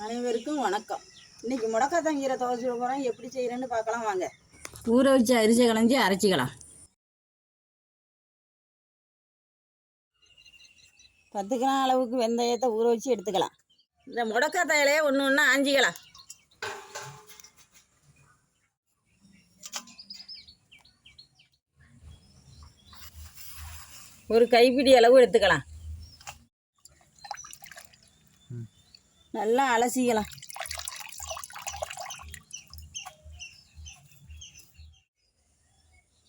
அனைவருக்கும் வணக்கம். இன்றைக்கி முடக்காத்தங்கீரை துவைச்சி போகிறோம். எப்படி செய்கிறேன்னு பார்க்கலாம் வாங்க. ஊற வச்சு அரிசி களைஞ்சி அரைச்சிக்கலாம். 10 கிராம் அளவுக்கு வெந்தயத்தை ஊற வச்சு எடுத்துக்கலாம். இந்த முடக்காத்த இலையை ஒன்று ஒன்றா ஆஞ்சிக்கலாம். ஒரு கைப்பிடி அளவு எடுத்துக்கலாம். நல்லா அலசிக்கலாம்.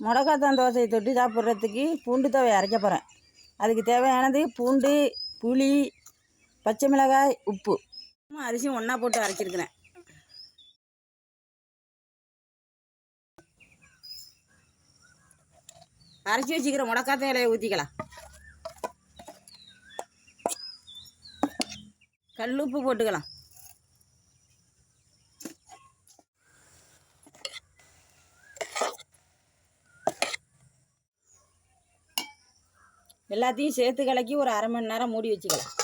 முடக்காத்தான் தோசையை தொட்டு சாப்பிட்றதுக்கு பூண்டு தவை அரைக்க போகிறேன். அதுக்கு தேவையானது பூண்டு, புளி, பச்சை மிளகாய், உப்பு, அரிசி ஒன்றா போட்டு அரைச்சிருக்கிறேன். அரைச்சி வச்சுக்கிற முடக்காத்த இலையை ஊற்றிக்கலாம். கல் உப்பு போட்டுக்கலாம். எல்லாத்தையும் சேர்த்து கலக்கி ஒரு அரை மணி நேரம் மூடி வச்சுக்கலாம்.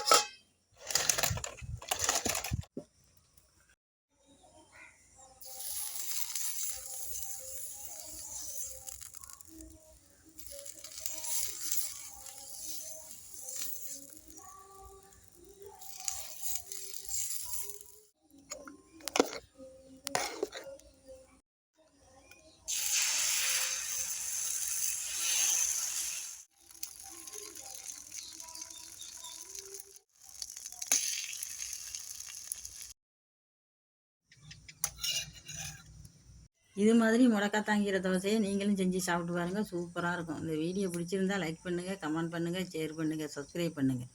இது மாதிரி முடக்காத்தாங்கீரை தோசையை நீங்களும் செஞ்சு சாப்பிட்டு பாருங்கள். சூப்பராக இருக்கும். இந்த வீடியோ பிடிச்சிருந்தால் லைக் பண்ணுங்கள், கமெண்ட் பண்ணுங்கள், ஷேர் பண்ணுங்கள், சப்ஸ்கிரைப் பண்ணுங்கள்.